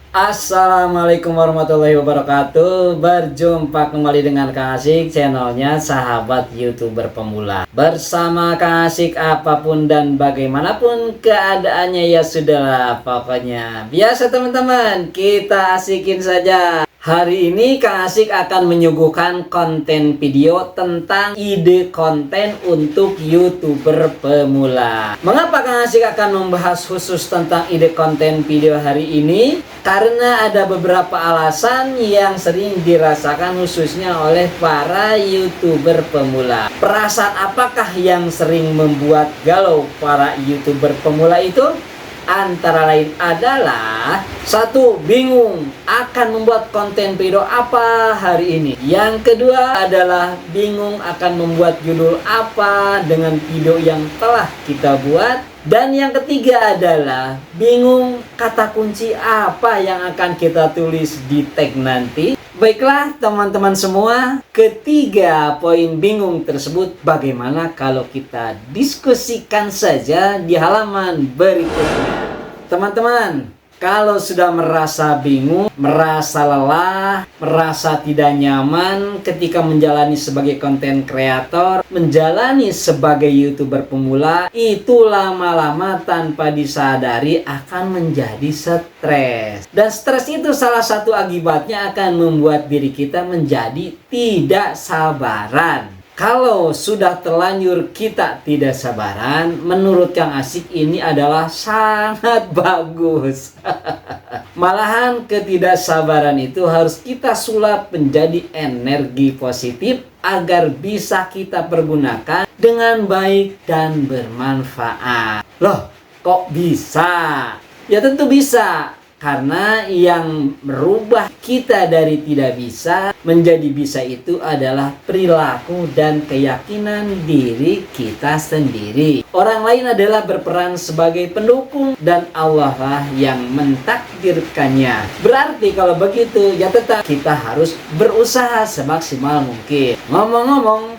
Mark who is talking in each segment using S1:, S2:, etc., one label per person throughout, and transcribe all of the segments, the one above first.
S1: Assalamualaikum warahmatullahi wabarakatuh. Berjumpa kembali dengan Kang Asik, channelnya sahabat YouTuber pemula. Bersama Kang Asik, apapun dan bagaimanapun keadaannya ya sudahlah, pokoknya biasa teman-teman, kita asikin saja. Hari ini Kang Asik akan menyuguhkan konten video tentang ide konten untuk YouTuber pemula. Mengapa Kang Asik akan membahas khusus tentang ide konten video hari ini? Karena ada beberapa alasan yang sering dirasakan khususnya oleh para YouTuber pemula. Perasaan apakah yang sering membuat galau para YouTuber pemula itu? Antara lain adalah satu, bingung akan membuat konten video apa hari ini. Yang kedua adalah bingung akan membuat judul apa dengan video yang telah kita buat. Dan yang ketiga adalah bingung kata kunci apa yang akan kita tulis di tag nanti. Baiklah teman-teman semua, ketiga poin bingung tersebut bagaimana kalau kita diskusikan saja di halaman berikutnya. Teman-teman, kalau sudah merasa bingung, merasa lelah, merasa tidak nyaman ketika menjalani sebagai konten kreator, menjalani sebagai YouTuber pemula, itu lama-lama tanpa disadari akan menjadi stres. Dan stres itu salah satu akibatnya akan membuat diri kita menjadi tidak sabaran. Kalau sudah terlanjur kita tidak sabaran, menurut Kang Asik ini adalah sangat bagus. Malahan ketidaksabaran itu harus kita sulap menjadi energi positif agar bisa kita pergunakan dengan baik dan bermanfaat. Loh, kok bisa? Ya tentu bisa. Karena yang merubah kita dari tidak bisa menjadi bisa itu adalah perilaku dan keyakinan diri kita sendiri. Orang lain adalah berperan sebagai pendukung dan Allah lah yang mentakdirkannya. Berarti kalau begitu ya tetap kita harus berusaha semaksimal mungkin. Ngomong-ngomong,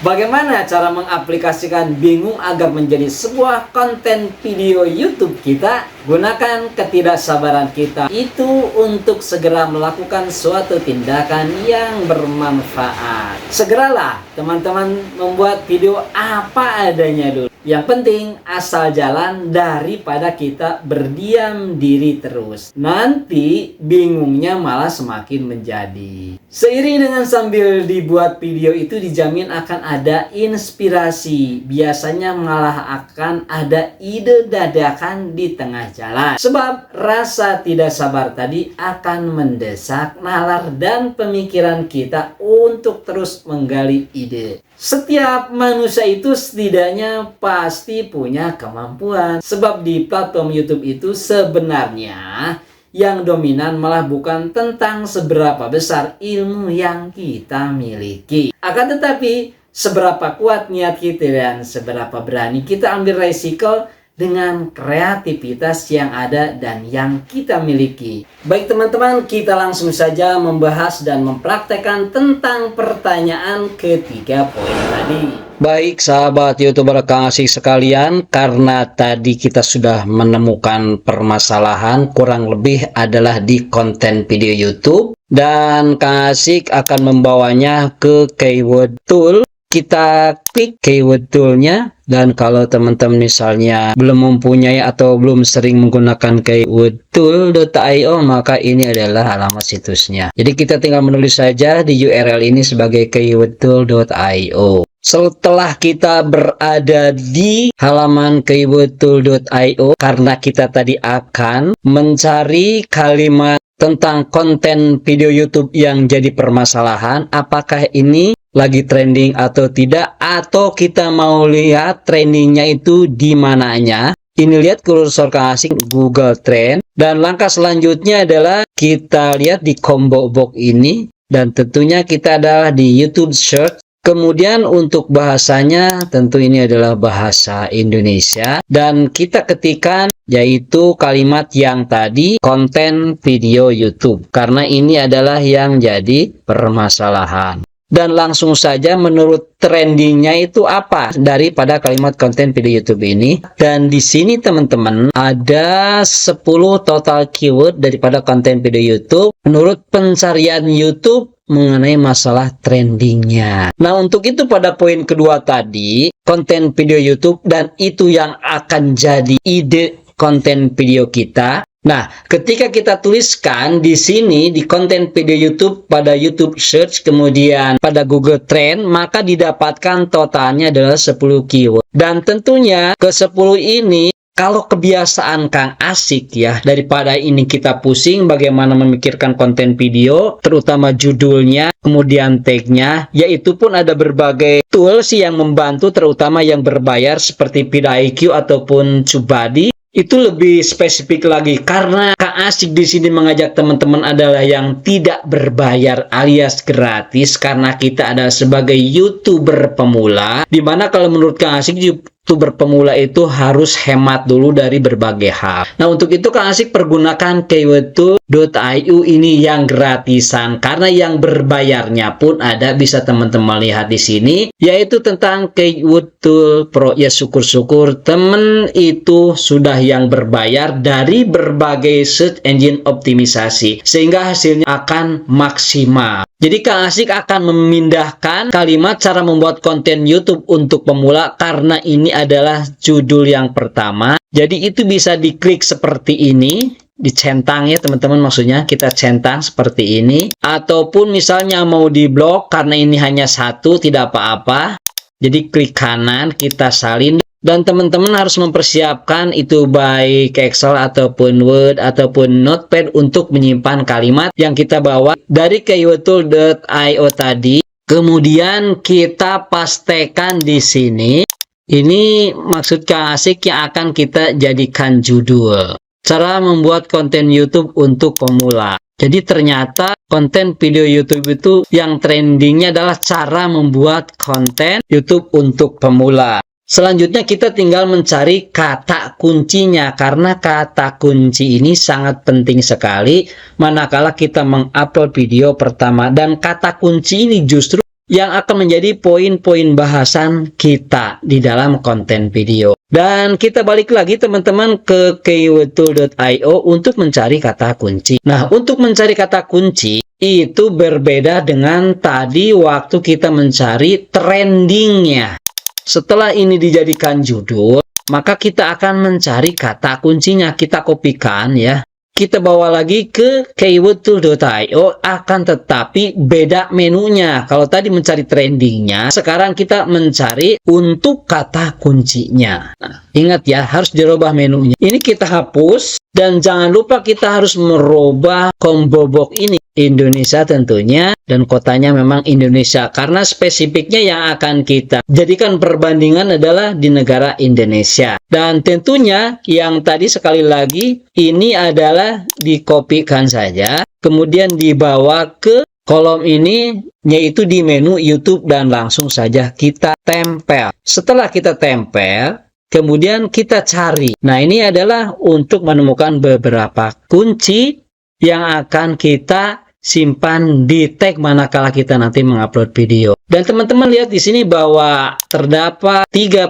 S1: bagaimana cara mengaplikasikan bingung agar menjadi sebuah konten video YouTube kita? Gunakan ketidaksabaran kita itu untuk segera melakukan suatu tindakan yang bermanfaat. Segeralah teman-teman membuat video apa adanya dulu. Yang penting asal jalan daripada kita berdiam diri terus. Nanti bingungnya malah semakin menjadi. Seiring dengan sambil dibuat video itu dijamin akan ada inspirasi. Biasanya malah akan ada ide dadakan di tengah jalan. Sebab rasa tidak sabar tadi akan mendesak nalar dan pemikiran kita untuk terus menggali ide. Setiap manusia itu setidaknya pasti punya kemampuan. Sebab di platform YouTube itu sebenarnya yang dominan malah bukan tentang seberapa besar ilmu yang kita miliki. Akan tetapi seberapa kuat niat kita dan seberapa berani kita ambil resiko dengan kreativitas yang ada dan yang kita miliki. Baik teman-teman, kita langsung saja membahas dan mempraktekkan tentang pertanyaan ketiga poin tadi. Baik sahabat YouTuber Kang Asik sekalian, karena tadi kita sudah menemukan permasalahan kurang lebih adalah di konten video YouTube, dan Kang Asik akan membawanya ke keyword tool. Kita klik keyword toolnya, dan kalau teman-teman misalnya belum mempunyai atau belum sering menggunakan keyword tool.io, maka ini adalah alamat situsnya. Jadi kita tinggal menulis saja di URL ini sebagai keyword tool.io. Setelah kita berada di halaman keywordtool.io, karena kita tadi akan mencari kalimat tentang konten video YouTube yang jadi permasalahan, apakah ini lagi trending atau tidak, atau kita mau lihat trendingnya itu di mananya. Ini lihat kursor Kang Asik Google Trend, dan langkah selanjutnya adalah kita lihat di combo box ini, dan tentunya kita adalah di YouTube Search. Kemudian untuk bahasanya tentu ini adalah bahasa Indonesia, dan kita ketikkan yaitu kalimat yang tadi konten video YouTube, karena ini adalah yang jadi permasalahan. dan langsung saja menurut trendingnya itu apa daripada kalimat konten video YouTube ini. Dan di sini teman-teman ada 10 total keyword daripada konten video YouTube menurut pencarian YouTube mengenai masalah trendingnya. Nah, untuk itu pada poin kedua tadi, konten video YouTube dan itu yang akan jadi ide konten video kita. Nah, ketika kita tuliskan di sini di konten video YouTube pada YouTube Search kemudian pada Google Trend, maka didapatkan totalnya adalah 10 keyword. Dan tentunya ke 10 ini kalau kebiasaan Kang Asik ya, daripada ini kita pusing bagaimana memikirkan konten video, terutama judulnya, kemudian tagnya, yaitu pun ada berbagai tools yang membantu terutama yang berbayar seperti vidIQ ataupun TubeBuddy. Itu lebih spesifik lagi karena Kang Asik di sini mengajak teman-teman adalah yang tidak berbayar alias gratis karena kita adalah sebagai YouTuber pemula, dimana kalau menurut Kang Asik YouTuber pemula itu harus hemat dulu dari berbagai hal. Nah, untuk itu Kang Asik pergunakan keywordtool.io ini yang gratisan karena yang berbayarnya pun ada, bisa teman-teman lihat di sini, yaitu tentang Keyword Tool Pro. Ya syukur-syukur temen itu sudah yang berbayar dari berbagai search engine optimisasi sehingga hasilnya akan maksimal. Jadi Kang Asik akan memindahkan kalimat cara membuat konten YouTube untuk pemula karena ini adalah judul yang pertama. Jadi itu bisa diklik seperti ini, dicentang ya teman-teman, maksudnya kita centang seperti ini. Ataupun misalnya mau di blok karena ini hanya satu, tidak apa-apa. Jadi klik kanan, kita salin. Dan teman-teman harus mempersiapkan itu baik Excel ataupun Word ataupun Notepad untuk menyimpan kalimat yang kita bawa dari keywordtool.io tadi. Kemudian kita pastekan di sini. Ini maksud Kang Asik yang akan kita jadikan judul. Cara membuat konten YouTube untuk pemula. Jadi ternyata konten video YouTube itu yang trendingnya adalah cara membuat konten YouTube untuk pemula. Selanjutnya kita tinggal mencari kata kuncinya karena kata kunci ini sangat penting sekali manakala kita mengupload video pertama, dan kata kunci ini justru yang akan menjadi poin-poin bahasan kita di dalam konten video. Dan kita balik lagi teman-teman ke keywordtool.io untuk mencari kata kunci. Nah, untuk mencari kata kunci itu berbeda dengan tadi waktu kita mencari trendingnya. Setelah ini dijadikan judul, maka kita akan mencari kata kuncinya. Kita kopikan ya. Kita bawa lagi ke keywordtool.io, akan tetapi beda menunya. Kalau tadi mencari trendingnya, sekarang kita mencari untuk kata kuncinya. Nah, ingat ya, harus dirubah menunya. Ini kita hapus dan jangan lupa kita harus merubah combo box ini. Indonesia tentunya, dan kotanya memang Indonesia karena spesifiknya yang akan kita jadikan perbandingan adalah di negara Indonesia. Dan tentunya yang tadi sekali lagi ini adalah dikopikan saja kemudian dibawa ke kolom ini, yaitu di menu YouTube, dan langsung saja kita tempel. Setelah kita tempel, kemudian kita cari. Nah, ini adalah untuk menemukan beberapa kunci yang akan kita simpan di tag manakala kita nanti mengupload video. Dan teman-teman lihat di sini bahwa terdapat 34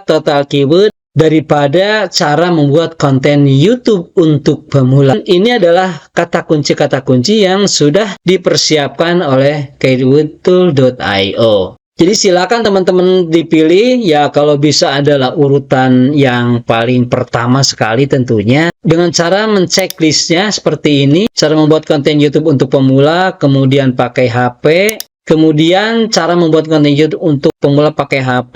S1: total keyword daripada cara membuat konten YouTube untuk pemula. Ini adalah kata kunci yang sudah dipersiapkan oleh keywordtool.io. Jadi silakan teman-teman dipilih ya, kalau bisa adalah urutan yang paling pertama sekali tentunya. Dengan cara mencek-listnya seperti ini. Cara membuat konten YouTube untuk pemula, kemudian pakai HP. Kemudian cara membuat konten YouTube untuk pemula pakai HP,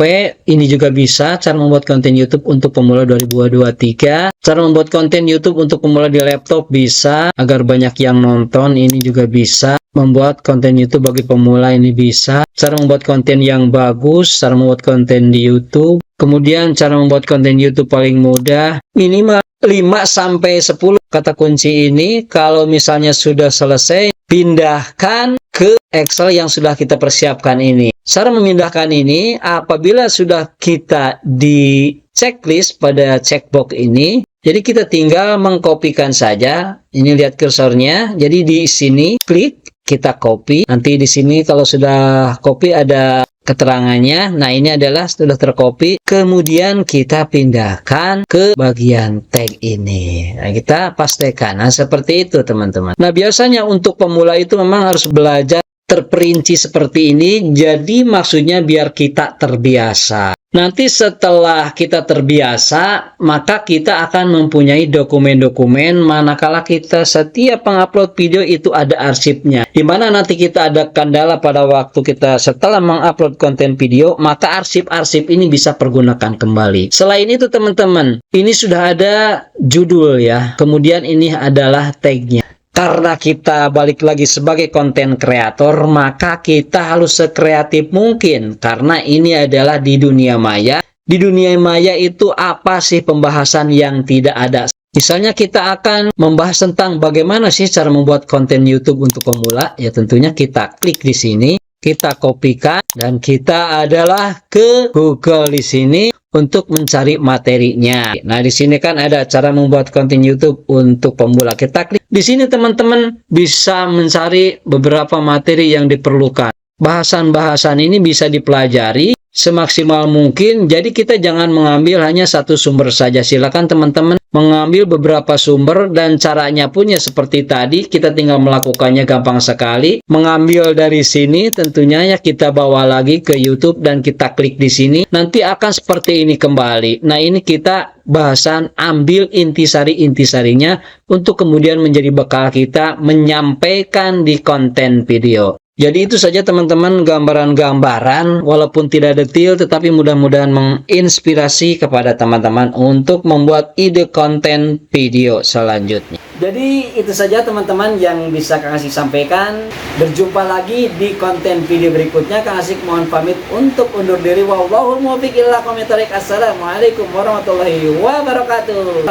S1: ini juga bisa. Cara membuat konten YouTube untuk pemula 2023. Cara membuat konten YouTube untuk pemula di laptop bisa, agar banyak yang nonton, ini juga bisa. Membuat konten YouTube bagi pemula ini bisa. Cara membuat konten yang bagus, cara membuat konten di YouTube. Kemudian cara membuat konten YouTube paling mudah, minimal 5-10 kata kunci ini. Kalau misalnya sudah selesai, pindahkan ke Excel yang sudah kita persiapkan ini. Cara memindahkan ini, apabila sudah kita di checklist pada checkbox ini, jadi kita tinggal mengkopikan saja. Ini lihat kursornya. Jadi di sini klik, kita copy. Nanti di sini kalau sudah copy ada keterangannya. Nah, ini adalah sudah tercopy. Kemudian kita pindahkan ke bagian tag ini. Nah, kita pastikan. Nah, seperti itu teman-teman. Nah, biasanya untuk pemula itu memang harus belajar terperinci seperti ini. Jadi maksudnya biar kita terbiasa. Nanti setelah kita terbiasa, maka kita akan mempunyai dokumen-dokumen manakala kita setiap mengupload video itu ada arsipnya. Dimana nanti kita ada kendala pada waktu kita setelah mengupload konten video, maka arsip-arsip ini bisa pergunakan kembali. Selain itu teman-teman, ini sudah ada judul ya. Kemudian ini adalah tagnya. Karena kita balik lagi sebagai konten kreator, maka kita harus sekreatif mungkin. Karena ini adalah di dunia maya. Di dunia maya itu apa sih pembahasan yang tidak ada? Misalnya kita akan membahas tentang bagaimana sih cara membuat konten YouTube untuk pemula. Ya tentunya kita klik di sini, kita kopikan, dan kita adalah ke Google di sini untuk mencari materinya. Nah, di sini kan ada cara membuat konten YouTube untuk pemula. Kita klik di sini teman-teman bisa mencari beberapa materi yang diperlukan. Bahasan-bahasan ini bisa dipelajari semaksimal mungkin. Jadi kita jangan mengambil hanya satu sumber saja. Silakan teman-teman mengambil beberapa sumber, dan caranya pun ya seperti tadi, kita tinggal melakukannya gampang sekali. Mengambil dari sini tentunya ya kita bawa lagi ke YouTube dan kita klik di sini. Nanti akan seperti ini kembali. Nah, ini kita bahasan ambil intisari-intisarinya untuk kemudian menjadi bekal kita menyampaikan di konten video. Jadi itu saja teman-teman gambaran-gambaran, walaupun tidak detail tetapi mudah-mudahan menginspirasi kepada teman-teman untuk membuat ide konten video selanjutnya. Jadi itu saja teman-teman yang bisa Kang Asik sampaikan. Berjumpa lagi di konten video berikutnya. Kang Asik mohon pamit untuk undur diri. Wallahul muwaffiq ila aqwamit thoriq. Assalamualaikum warahmatullahi wabarakatuh.